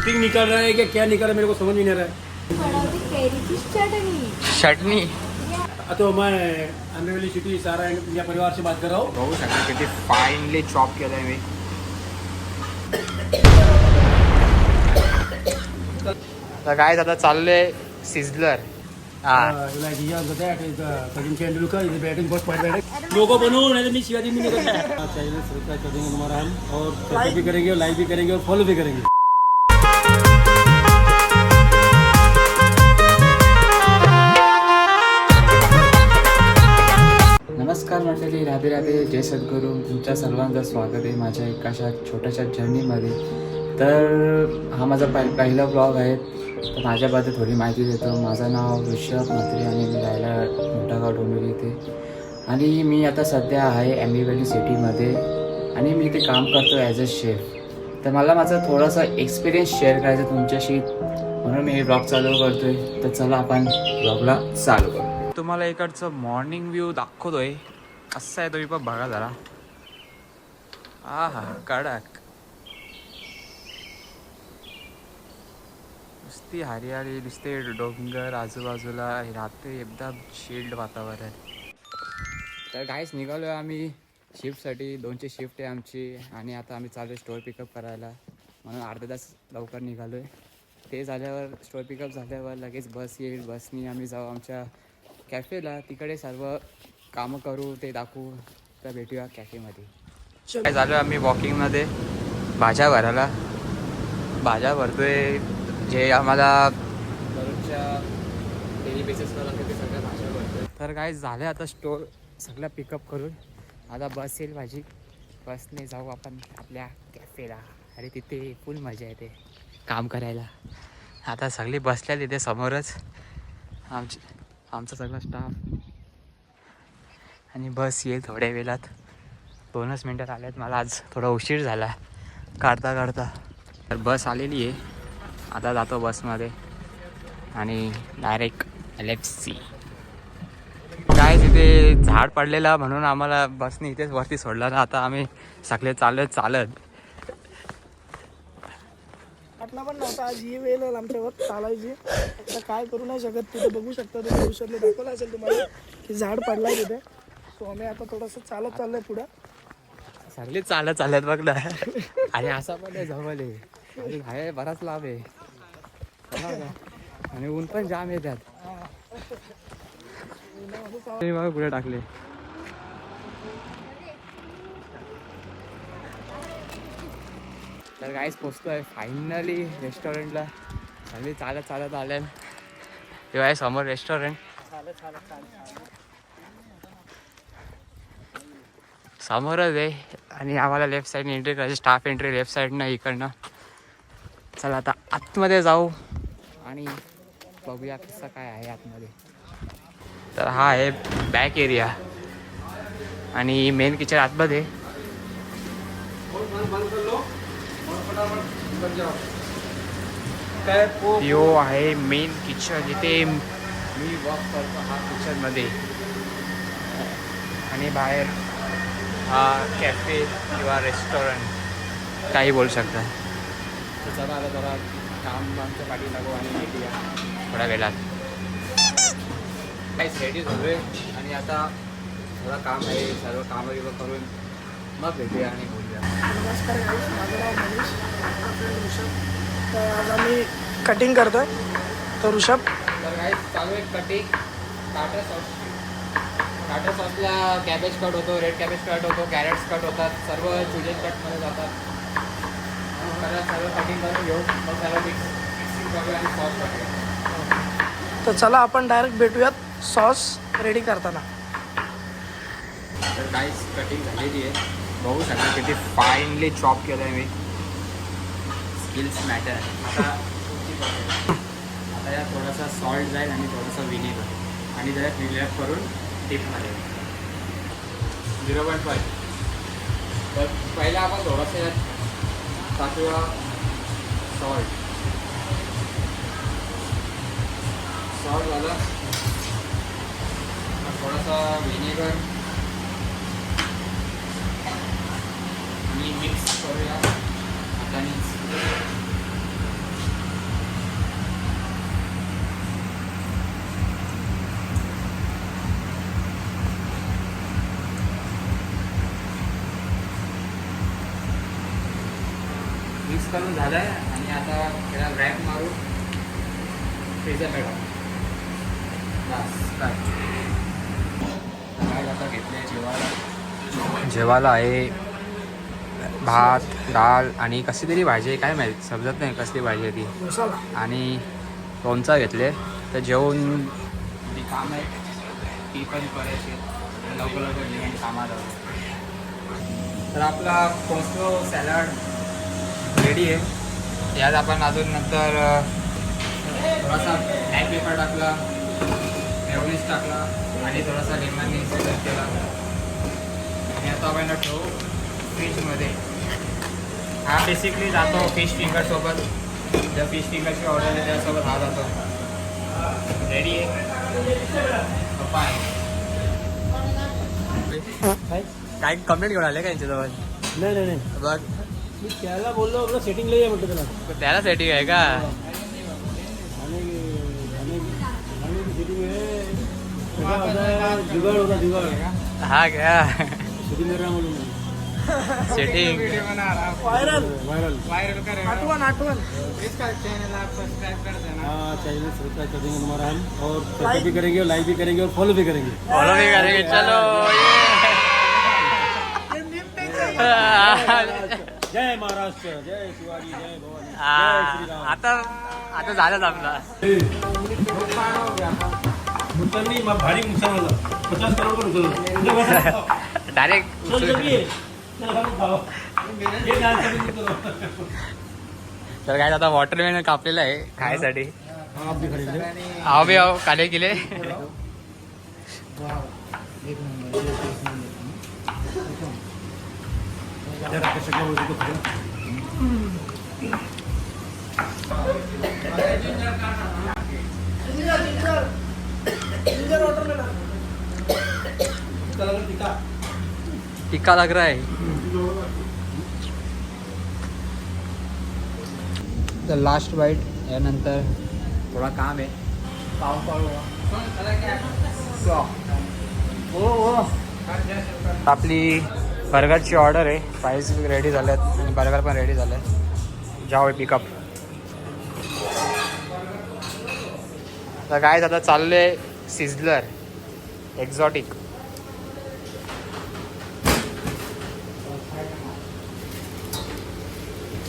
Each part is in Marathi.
पुटिंग निकल रहा है कि क्या निकल रहा है मेरे को समझ नहीं आ रहा है. चटणी तो मैं अमेवली सिटी सारा इंडिया परिवार से बात कर रहा हूँ. बघू शकता किती फाईनली चॉप केलंय मी. तर काय आता चाललंय sizzler. Sachin Tendulkar is batting first point batting. लोगो बनूं नहीं तो मैं शिवाजी नहीं निकलता. चैनल सब्सक्राइब कर देंगे हमारा हम और सब्सक्राइब भी करेंगे और लाइक भी करेंगे और फॉलो भी करेंगे. नमस्कार मंडळी, राधे राधे, जय सद्गुरू. तुमच्या सर्वांचं स्वागत आहे माझ्या एकाशा छोट्याशा जर्नीमध्ये. तर हा माझा पहिला ब्लॉग आहे. तर माझ्याबद्दल थोडी माहिती देतो. माझं नाव ऋषभ म्हात्रे आणि मी राहायला मोठागाव डोंबिवली इथे. आणि मी आता सध्या आहे अमेवली सिटीमध्ये आणि मी इथे काम करतो ॲज अ शेफ. तर मला माझा थोडासा एक्सपिरियन्स शेअर करायचा तुमच्याशी, म्हणून मी हे ब्लॉग चालू करतो आहे. तर चला आपण ब्लॉगला चालू करू. तुम्हाला इकडचं मॉर्निंग व्ह्यू दाखवतोय. कसं आहे तुम्ही पण बघा जरा. हा कडक नुसती हरियाळी दिसते, डोंगर आजूबाजूला राहते, एकदम शिल्ड वातावरण. तर काहीच निघालो आहे आम्ही शिफ्टसाठी. 2ची शिफ्ट आहे आमची आणि आता आम्ही चालू आहे स्टोअर पिकअप करायला, म्हणून अर्धा तास लवकर निघालो आहे. ते झाल्यावर स्टोअर पिकअप झाल्यावर लगेच बस येईल. बसनी आम्ही जाऊ आमच्या कॅफेला. तिकडे सर्व कामं करू, ते दाखवू. तर भेटूया कॅफेमध्ये. काय झालं, आम्ही वॉकिंगमध्ये भाज्या भरायला भाज्या भरतोय. जे आम्हाला दररोजच्या डेली बेसिसवर लागतं ते सगळ्या भाज्या भरतोय. तर काय झालं, आता स्टोअर सगळं पिकअप करून आता बस येईल माझी. बसने जाऊ आपण आपल्या कॅफेला. अरे तिथे फुल मजा येते काम करायला. आता सगळी बसल्या तिथे समोरच आमचा सगळा स्टाफ. आणि बस येईल थोड्या वेळात. 2च मिनटात आल्यात. मला आज थोडा उशीर झाला काढता. तर बस आलेली आहे. आता जातो बसमध्ये आणि डायरेक्ट LFC. काय तिथे झाड पडलेला म्हणून आम्हाला बसने इथेच वरती सोडला ना. आता आम्ही सगळे चालत वाटला पण नव्हता आज ही वेळ आमच्यावर चालायची. आता काय करू नाही शकत. तिथे बघू शकता तुम्ही, औषधने दाखवलं असेल तुम्हाला की झाड पडलाय तिथे. सो आम्ही आता थोडंसं चालत चाललंय पुढं. सगळे चालत बघ ना. आणि असा पण आहे जवळ आहे, आहे बराच लाभ आहे आणि ऊन पण जाम येतात. बघा पुढे टाकले. तर काहीच पोचतोय फायनली रेस्टॉरंटला. सगळी चालत आल्या. तेव्हा आहे समोर रेस्टॉरंट. समोरच आहे आणि आम्हाला लेफ्ट साईडने एंट्री करायची. स्टाफ एंट्री लेफ्ट साईडनं इकडनं. चला आता आतमध्ये जाऊ आणि बघूया कसं काय आहे आतमध्ये. तर हा आहे बॅक एरिया आणि मेन किचन आतमध्ये. यो आहे मेन किचन. इथे मी वर्क करतो हा किचनमध्ये. आणि बाहेर हा कॅफे किंवा रेस्टॉरंट काही बोलू शकता. तर चला आता जरा काम आमच्या पाठी लागू आणि भेटूया थोड्या वेळात. काहीच रेडी झालो आहे आणि आता थोडं काम आहे. सर्व कामं करून मग भेटूया आणि बोलूया. नमस्कार गाईस, माझं नाव मनीष, ऋषभ. तर आज आम्ही कटिंग करतोय. तर ऋषभ, तर काहीच चालू आहे कटिंग. टाटा सॉसला कॅबेज कट होतो, रेड कॅबेज कट होतो, कॅरेट्स कट होतात, सर्व चुजन कटमध्ये जातात. सर्व कटिंग करून घेऊ, मग सर्व मिक्सिंग करूया आणि सॉस टाकूया. तर चला आपण डायरेक्ट भेटूयात सॉस रेडी करताना. तर काहीच कटिंग झालेली आहे. बघू शकता किती फाईनली चॉप केलं आहे मी. Skills matter. आता यात थोडासा सॉल्ट जाईल आणि थोडासा विनेगर आणि जरा रिलॅक्स करून टिपमध्ये 0.5. तर पहिला आपण थोडंसं यात टाकूया सॉल्ट झालं. थोडासा विनेगर आणि मिक्स करूया हातानेच. करून झालं आहे आणि आता त्याला रॅक मारू फ्रीजरला टाकू बस काय आता घेतलं आहे जेवायला आहे भात डाळ आणि कसली तरी भाजी आहे काय माहिती समजत नाही कसली भाजी आहे ती आणि लोणचा घेतले तर जेवून जी काम आहे ती पण करायची लवकर लवकर जेवण कामात आलं तर आपला कोस्को सॅलड रेडी आहे यात आपण अजून नंतर थोडासा ब्लॅक पेपर टाकला मेयोनीज टाकला आणि थोडासा लेमननी सिझन केला आणि आता आपण ठेवू फ्रीजमध्ये हा बेसिकली जातो फिश फिंगरसोबत ज्या फिश फिंगरची ऑर्डर आहे त्यासोबत हा जातो रेडी आहे पप्पा आहे काय कंप्लेंट घेऊन आले का यांच्याजवळ नाही नाही नाही बघ मी त्याला बोललो आपलं सेटिंग लई आहे म्हटलं त्याला त्याला सेटिंग आहे का आणि सेटिंग आहे जुगाड होता जुगाड हा क्या सेटिंग करा म्हणून सेटिंग व्हायरल वायरल आठवण आठवण हाँ चैनल सब्सक्राइब कर देंगे हमारा हम और सब्सक्राइब भी करेंगे और लाइक भी करेंगे और फॉलो भी करेंगे फॉलो भी करेंगे चलो जय महाराष्ट्र जय शिवाजी जय भवानी जय श्री राम आता आता झालंच आपला नुकसान नहीं भारी नुकसान होला 50 करोड़ का नुकसान डायरेक्ट तर काय आता वॉटरमेलन कापलेलं आहे खायसाठी आप भी खरीद ले आव बी आव काले किले टिक्का लग रहा है द लास्ट बाईट यानंतर थोडा काम आहे पाव आपली बर्गरची ऑर्डर आहे प्राईस रेडी झाल्यात आणि बर्गर पण रेडी झालं आहे जाऊ पिकअप तर काय आता चाललं आहे सिझलर एक्झॉटिक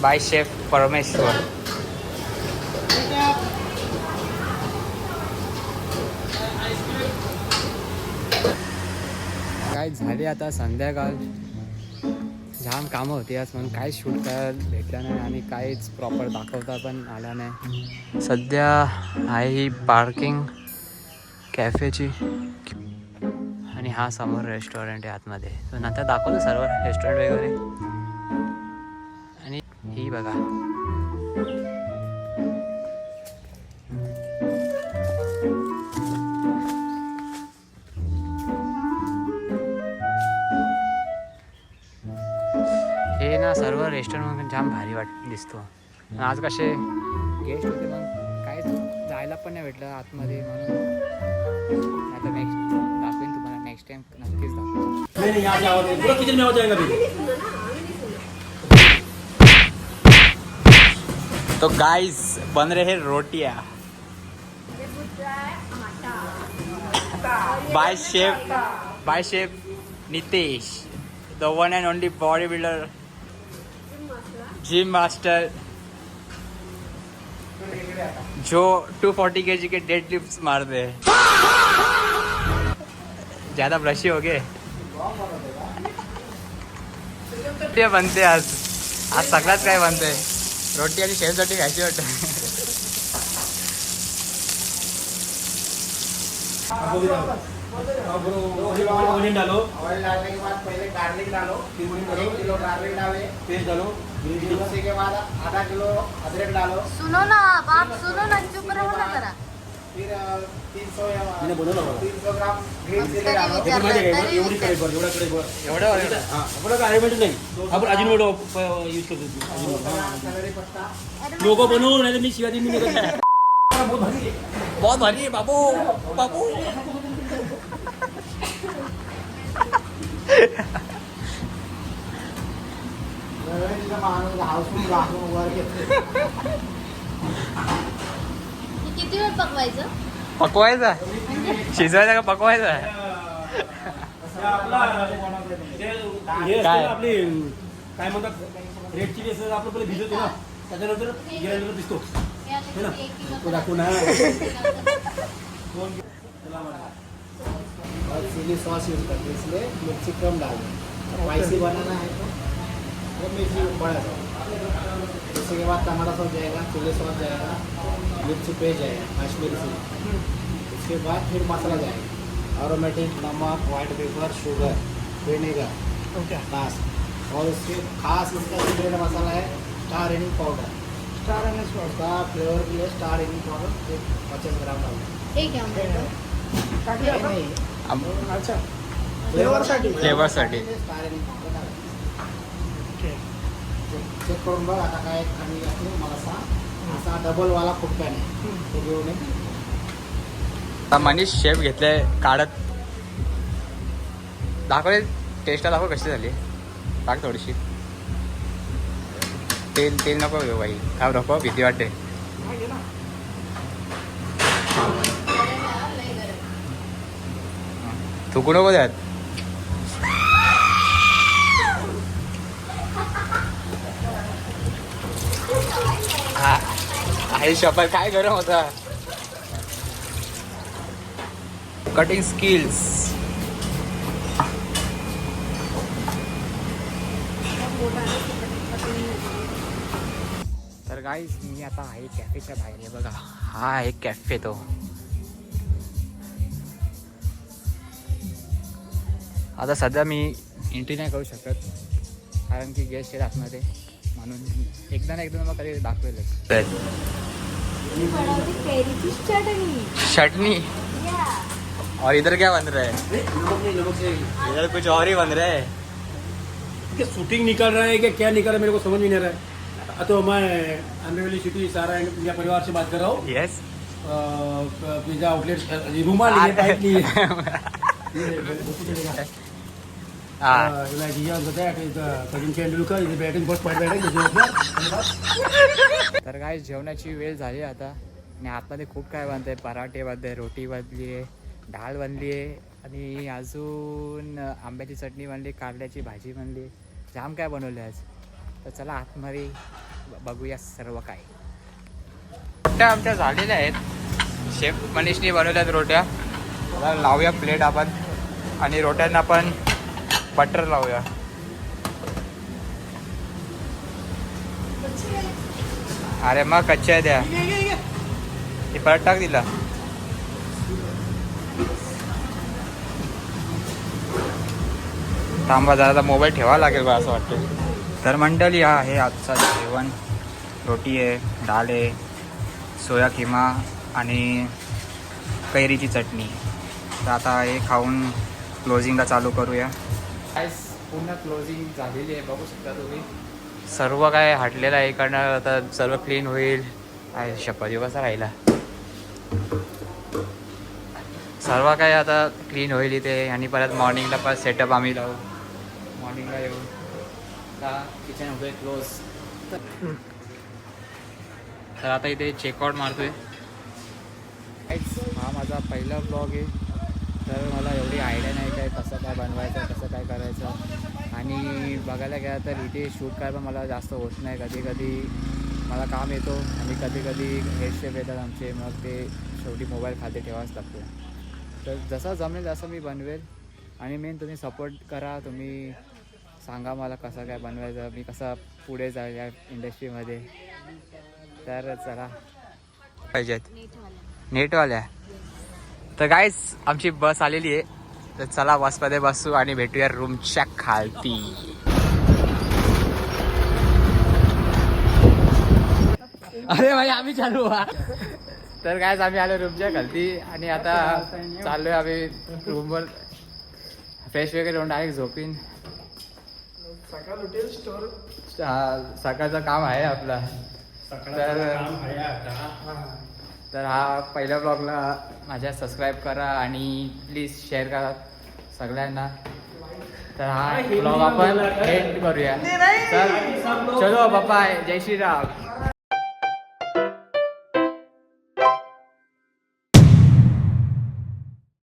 बाय शेफ परमेश्वर काय झाली आता संध्याकाळ जाम कामं होती आज म्हणून काय शूट करायला भेटलं नाही आणि काहीच प्रॉपर दाखवता पण आला नाही सध्या आहे ही पार्किंग कॅफेची आणि हा समोर रेस्टॉरंट आहे आतमध्ये तर नंतर दाखवलं सर्व रेस्टॉरंट वगैरे आणि ही बघा हे ना सर्व रेस्टॉरंट जाम भारी दिसतो आज कसे गेस्ट होते मग काय जायला पण नाही भेटलं आतमध्ये म्हणून आता नेक्स्ट दाखवेन तुम्हाला नेक्स्ट टाइम नक्कीच दाखवेन नहीं यहाँ से आवाज पूरा किचन में हो जाएगा अभी तो गाइस बन रहे हैं रोटियां by chef Nitesh the one end only body builder gym master जो 240 kg के डेड लिफ्ट्स मार दे ज्यादा ब्रशी हो गए ते बनते आज सगळ्यात काय बनते रोटी आणि शेवसाठी खायची वाटतं ऑनियन डालो ऑयल डालने के बाद पहले गार्लिक डालो 1 किलो गार्लिक डाले पेस्ट डालो उसी के बाद आधा किलो अदरक डालो सुनो ना बाप सुनो ना चुप रहो ना जरा फिर 300 मैंने बोला ना 300 ग्राम ग्रीन चिली डालो लेकिन माहिती आहे का एवढी कडे भर एवढा कडे भर एवढं हां आपण काय अरेंजमेंट नाही आपण अजिनोमोटो यूज करतो अजिनोमोटो कलरी पत्ता लोगो बनवू नाही तर मी शिवाय मी निघत नाही बहुत भारी है बाबू बाबू किती वेळ पकवायचं? पकवायचा शिजवायचा का पकवायचा? हे असतं ना आपली काय म्हणतात रेड चिली असं आपण पहिले भिजवतो ना त्याच्यानंतर गिरायला दिसतो है ना तो दाखवू ना और चिली सॉस यूज करते हैं इसलिए मिर्ची कम डालें। स्पाइसी बनाना है तो मिर्ची बढ़ा दो। उसके बाद टमाटर सॉस जाएगा, चिली सॉस जाएगा, मिर्ची पेस्ट जाएगा, कश्मीरी चिली। उसके बाद फिर मसाला जाएगा, अरोमेटिक, नमक, white pepper, sugar, vinegar, okay बस। और उसके खास इसका सीक्रेट मसाला है स्टार एनिंग पाउडर। स्टार आणि सॉस उसका फ्लेवर के लिए स्टार एनिंग पाउडर 50 ग्राम डालना। हे घ्या मग. टाकले आपण नहीं अच्छा फ्लेवरसाठी फ्लेवरसाठी स्टार एनिंग पाउडर डालना। ओके चेक करून बघ आता काय खाली घातलं मला सांग। असा डबल वाला फुटका नाही तो घेऊन ये. आता मनीष शेफ घेतले काढत दाखवले टेस्टला दाखव कशी झाली. टाक थोडीशी तेल तेल नको घेऊ बाई काय नको भीती वाटते. हा घे ना थुकू नको त्यात. हा आहे शपथ काय गरम होता. Cutting skills. तर गाईज मी आता आहे कॅफेच्या बाहेर आहे बघा. हा आहे कॅफे तो. आता सध्या मी एंट्री नाही करू शकत कारण की गेस्ट आहेत आतमध्ये म्हणून एकदा ना एकदा मग कधी दाखवेल. मी बनवली कैरीची चटणी. चटनी और इधर क्या बन रहा है? नमक नहीं नमक से इधर कुछ और ही बन रहा है. क्या शूटिंग निकल रहा है कि क्या निकल रहा है मेरे को समझ में नहीं आ रहा है. तो मैं अनरेवली सिटी सारा इंडिया परिवार से बात कर रहा हूँ. यस पिज्जा आउटलेट रूमाल लिए पाइप लिए like here on the deck is Sachin Tendulkar is batting first point batting. तर काय जेवणाची वेळ झाली आता आणि आतमध्ये खूप काय बनतं आहे. पराठे बनते, रोटी बनली आहे, डाळ बनली आहे आणि अजून आंब्याची चटणी बनली, कारल्याची भाजी बनली. जाम काय बनवलं आज. तर चला आतमध्ये बघूया सर्व काय. रोट्या आमच्या झालेल्या आहेत. शेफ मनीषनी बनवल्यात रोट्या. आता लावूया प्लेट आपण आणि रोट्यांना आपण बटर लावूया. अरे मग कच्च्या आहे द्या ती परत टाक दिला. थांबा जरा मोबाईल ठेवावा लागेल बा असं वाटतं. तर मंडळी हा आहे आजचा जेवण. रोटी आहे, डाळ आहे, सोया किमा आणि कैरीची चटणी. तर आता हे खाऊन क्लोजिंगला चालू करूया. काय पूर्ण क्लोजिंग झालेली आहे बघू शकता तुम्ही. सर्व काय हटलेलं आहे कारण आता सर्व क्लीन होईल. आहे शपथ कसा राहिला. सर्व काय आता क्लीन होईल इथे आणि परत मॉर्निंगला परत सेटअप आम्ही लावू. मॉर्निंगला येऊ. आता किचन होतोय क्लोज. तर आता इथे चेकआउट मारतोय. हा माझा पहिला ब्लॉग आहे. तर मला एवढी आयडिया नाही काय कसं काय बनवायचं कसं काय करायचं. आणि बघायला गेलं तर इथे शूट करायला मला जास्त होत नाही. कधी कधी मला काम येतो आणि कधी कधी हेडशेप येतात आमचे. मग ते शेवटी मोबाईल खाली ठेवाच लागतो. तर जसं जमेल तसं मी बनवेल. आणि मेन तुम्ही सपोर्ट करा. तुम्ही सांगा मला कसं काय बनवायचं, मी कसा पुढे जाईल या इंडस्ट्रीमध्ये. तर चला पाहिजेत नेटवाल्या. तर गाईज आमची बस आलेली आहे. तर चला बसमध्ये बसू आणि भेटूया रूमच्या खालती. अरे भाई आम्ही चालू व्हा. तर गाईज आम्ही आलो रूमच्या खालती आणि आता चाललोय आम्ही रूमवर. फ्रेश वगैरे होऊन डायरेक्ट झोपीन. सकाळ उठेल स्टोर सकाळचं काम आहे आपला. तर हा पहिल्या ब्लॉगला माझ्या सबस्क्राईब करा आणि प्लीज शेअर करा सगळ्यांना. तर हा ब्लॉग आपण एंड करूया. चल चलो बाय, जय श्रीराम.